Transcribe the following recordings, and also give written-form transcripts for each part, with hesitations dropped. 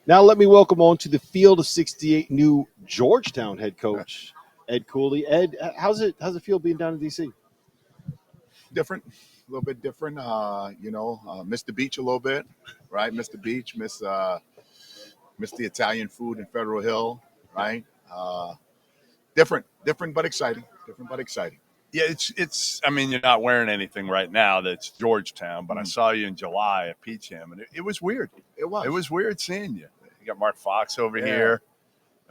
Now let me welcome on to the field of 68 new Georgetown head coach, Ed Cooley. Ed, how's it feel being down in DC? Different, a little bit different. Miss the beach a little bit, right? Miss the beach, miss the Italian food in Federal Hill, right? Different but exciting. Different but exciting. Yeah, it's. I mean, you're not wearing anything right now that's Georgetown, but I saw you in July at Peacham, and it was weird. It was. It was weird seeing you. You got Mark Fox over Yeah. here.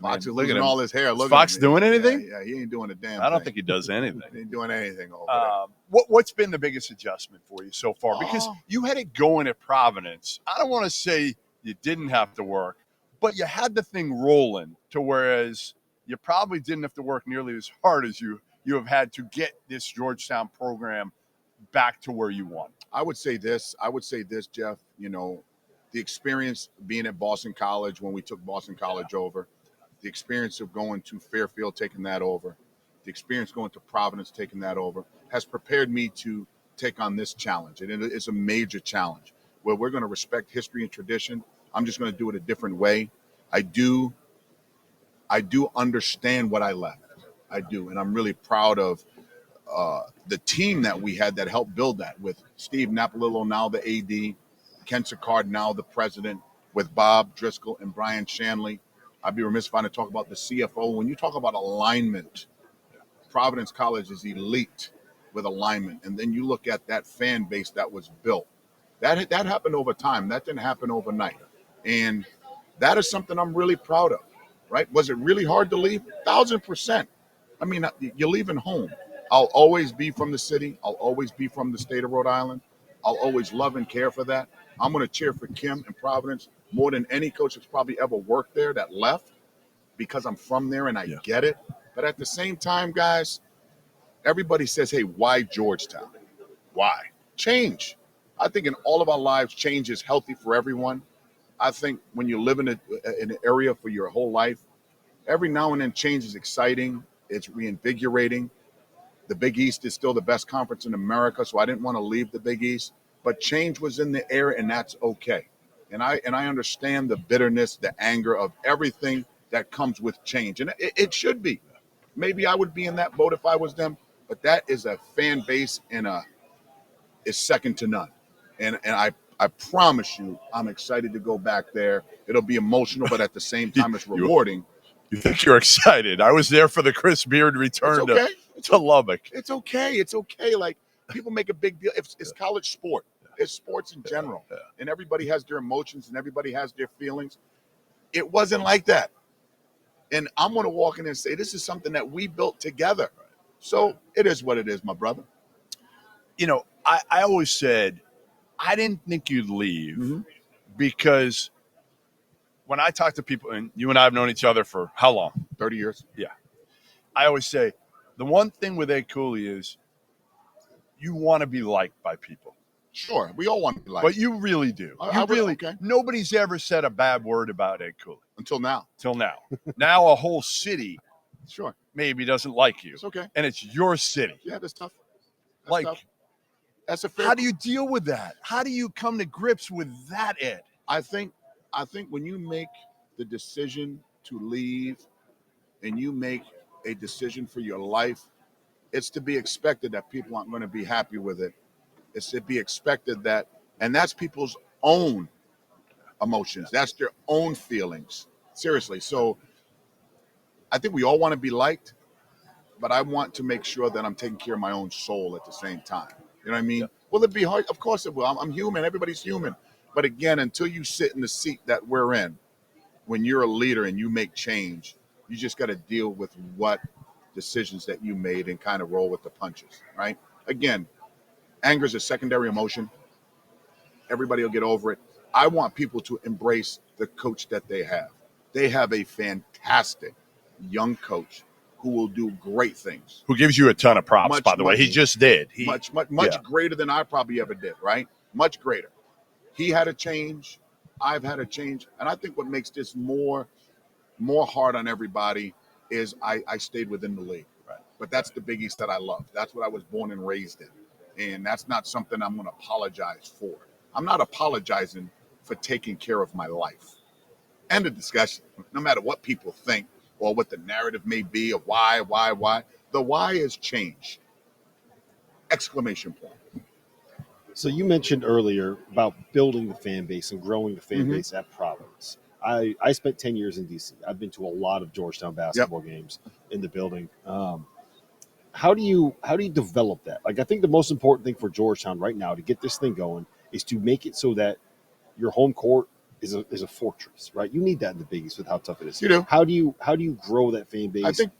Fox is look at losing him. all his hair. Is Fox doing anything? Yeah, he ain't doing a damn I don't thing. think he does anything. He ain't doing anything over there. What's been the biggest adjustment for you so far? Because you had it going at Providence. I don't want to say you didn't have to work, but you had the thing rolling to whereas you probably didn't have to work nearly as hard as you have had to get this Georgetown program back to where you want. I would say this, Jeff, the experience being at Boston College when we took Boston College over, the experience of going to Fairfield, taking that over, the experience going to Providence, taking that over, has prepared me to take on this challenge. And it's a major challenge where we're going to respect history and tradition. I'm just going to do it a different way. I do understand what I left. I do. And I'm really proud of the team that we had that helped build that, with Steve Napolillo, now the AD, Ken Sicard, now the president, with Bob Driscoll and Brian Shanley. I'd be remiss if I didn't talk about the CFO. When you talk about alignment, Providence College is elite with alignment. And then you look at that fan base that was built. That happened over time. That didn't happen overnight. And that is something I'm really proud of, right? Was it really hard to leave? 1,000%. I mean, you're leaving home. I'll always be from the city. I'll always be from the state of Rhode Island. I'll always love and care for that. I'm going to cheer for Kim and Providence more than any coach that's probably ever worked there that left, because I'm from there and I get it. But at the same time, guys, everybody says, hey, why Georgetown? Why? Change. I think in all of our lives, change is healthy for everyone. I think when you live in an area for your whole life, every now and then change is exciting. It's reinvigorating. The Big East is still the best conference in America, so I didn't want to leave the Big East. But change was in the air, and that's okay. And I understand the bitterness, the anger of everything that comes with change. And it should be. Maybe I would be in that boat if I was them, but that is a fan base and is second to none. And I promise you, I'm excited to go back there. It'll be emotional, but at the same time, it's rewarding. You think you're excited? I was there for the Chris Beard return to Lubbock. It's okay. It's okay. Like, people make a big deal. It's college sport. It's sports in general. And everybody has their emotions and everybody has their feelings. It wasn't like that. And I'm going to walk in and say, this is something that we built together. So it is what it is, my brother. I always said, I didn't think you'd leave because when I talk to people, and you and I have known each other for how long? 30 years. Yeah. I always say the one thing with Ed Cooley is you want to be liked by people. Sure. We all want to be liked. But you really do. Nobody's ever said a bad word about Ed Cooley. Until now. Now a whole city sure maybe doesn't like you. It's okay. And it's your city. Yeah, that's tough. Tough. That's a fair. How do you deal with that? How do you come to grips with that, Ed? I think when you make the decision to leave and you make a decision for your life, it's to be expected that people aren't going to be happy with it. It's to be expected that, and that's people's own emotions. That's their own feelings. Seriously. So I think we all want to be liked, but I want to make sure that I'm taking care of my own soul at the same time. You know what I mean? Yeah. Will it be hard? Of course it will. I'm human. Everybody's human. But again, until you sit in the seat that we're in, when you're a leader and you make change, you just got to deal with what decisions that you made and kind of roll with the punches, right? Again, anger is a secondary emotion. Everybody will get over it. I want people to embrace the coach that they have. They have a fantastic young coach who will do great things. Who gives you a ton of props, by the way. He just did. Much greater than I probably ever did, right? Much greater. He had a change. I've had a change. And I think what makes this more hard on everybody is I stayed within the league. Right. But that's the Big East that I love. That's what I was born and raised in. And that's not something I'm going to apologize for. I'm not apologizing for taking care of my life. End of discussion. No matter what people think or what the narrative may be of why. The why is change. Exclamation point. So you mentioned earlier about building the fan base and growing the fan Mhm. base at Providence. I spent 10 years in DC. I've been to a lot of Georgetown basketball games in the building. How do you develop that? Like, I think the most important thing for Georgetown right now to get this thing going is to make it so that your home court is a fortress, right? You need that in the Big East with how tough it is. You do. How do you grow that fan base? I think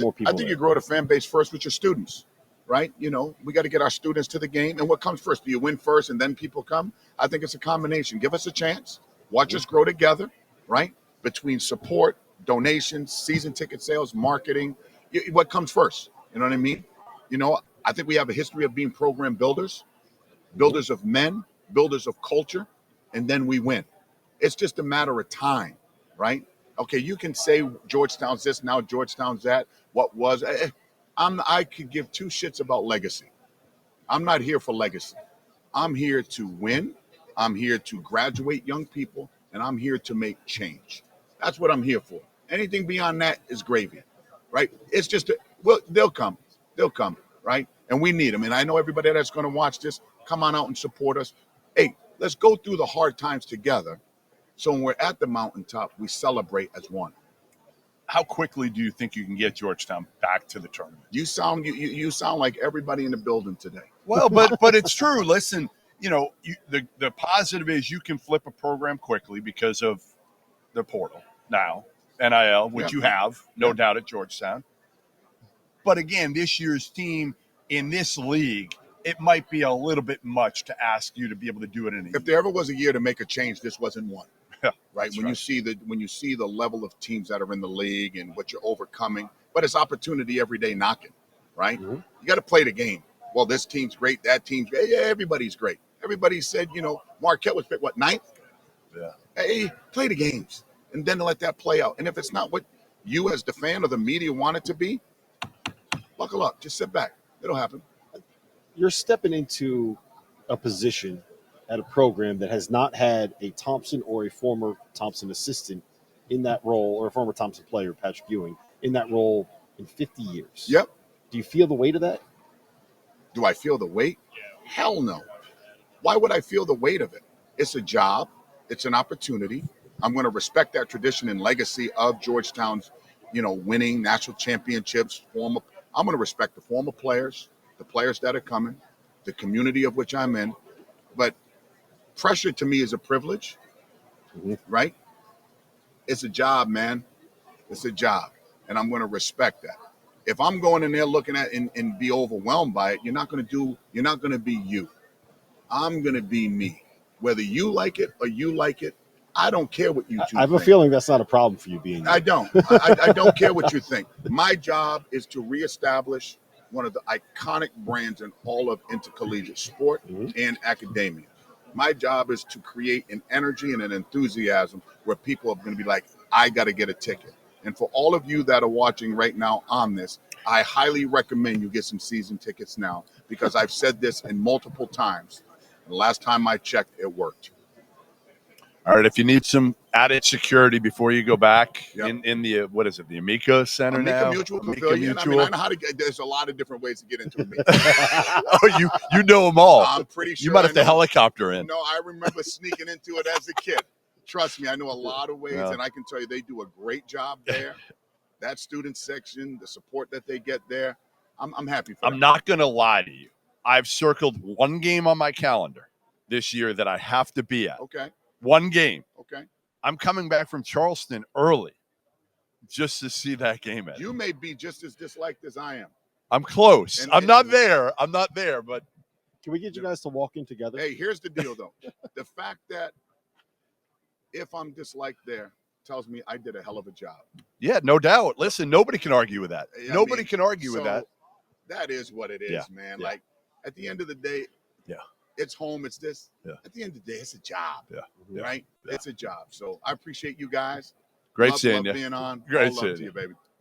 more people. I think you grow the fan base first with your students, right? You know, we got to get our students to the game. And what comes first? Do you win first and then people come? I think it's a combination. Give us a chance. Watch us grow together, right? Between support, donations, season ticket sales, marketing. What comes first? You know what I mean? You know, I think we have a history of being program builders, builders of men, builders of culture, and then we win. It's just a matter of time, right? Okay, you can say Georgetown's this, now Georgetown's that. What was? I could give two shits about legacy. I'm not here for legacy. I'm here to win. I'm here to graduate young people, and I'm here to make change. That's what I'm here for. Anything beyond that is gravy, right? It's just, well, they'll come, right? And we need them. And I know everybody that's going to watch this, come on out and support us. Hey, let's go through the hard times together. So when we're at the mountaintop, we celebrate as one. How quickly do you think you can get Georgetown back to the tournament? You sound like everybody in the building today. Well, but it's true. Listen, you know, the positive is you can flip a program quickly because of the portal now, NIL, which you have, no doubt, at Georgetown. But again, this year's team in this league, it might be a little bit much to ask you to be able to do it in a year. If there ever was a year to make a change, this wasn't one. Yeah, right. When you see the level of teams that are in the league and what you're overcoming, but it's opportunity every day knocking, right? Mm-hmm. You got to play the game. Well, this team's great, that team's great. Yeah, everybody's great. Everybody said, you know, Marquette was picked, what, 9th? Yeah. Hey, play the games and then let that play out. And if it's not what you as the fan or the media want it to be, buckle up. Just sit back. It'll happen. You're stepping into a position at a program that has not had a Thompson or a former Thompson assistant in that role, or a former Thompson player, Patrick Ewing, in that role in 50 years. Yep. Do you feel the weight of that? Do I feel the weight? Hell no. Why would I feel the weight of it? It's a job. It's an opportunity. I'm going to respect that tradition and legacy of Georgetown's, you know, winning national championships. I'm going to respect the former players, the players that are coming, the community of which I'm in. But pressure to me is a privilege, right? It's a job, man. It's a job. And I'm going to respect that. If I'm going in there looking at and be overwhelmed by it, you're not going to be you. I'm going to be me. Whether you like it or you like it, I don't care what you two think. I have a feeling that's not a problem for you being you. I don't. I don't care what you think. My job is to reestablish one of the iconic brands in all of intercollegiate sport and academia. My job is to create an energy and an enthusiasm where people are going to be like, I got to get a ticket. And for all of you that are watching right now on this, I highly recommend you get some season tickets now, because I've said this in multiple times. The last time I checked, it worked. All right, if you need some added security before you go back Yep. in the, what is it, the Amica Center Amica now? Mutual Amica Pavilion. Mutual. I know how to get. There's a lot of different ways to get into Amica. Oh, you know them all. I'm pretty sure. You might have to helicopter in. No, I remember sneaking into it as a kid. Trust me, I know a lot of ways, and I can tell you they do a great job there. That student section, the support that they get there, I'm happy for them. I'm not going to lie to you. I've circled one game on my calendar this year that I have to be at. Okay. One game. Okay. I'm coming back from Charleston early just to see that game. Ed. You may be just as disliked as I am. I'm close. I'm not there, but Can we get you guys to walk in together? Hey, here's the deal, though. The fact that if I'm disliked there tells me I did a hell of a job. Yeah, no doubt. Listen, nobody can argue with that. Nobody can argue with that. That is what it is, man. Yeah. Like, at the end of the day, it's home, it's this. Yeah. At the end of the day, it's a job. Yeah. Right? Yeah. It's a job. So I appreciate you guys. Great love seeing you. Being on. Great All love seeing to you, baby.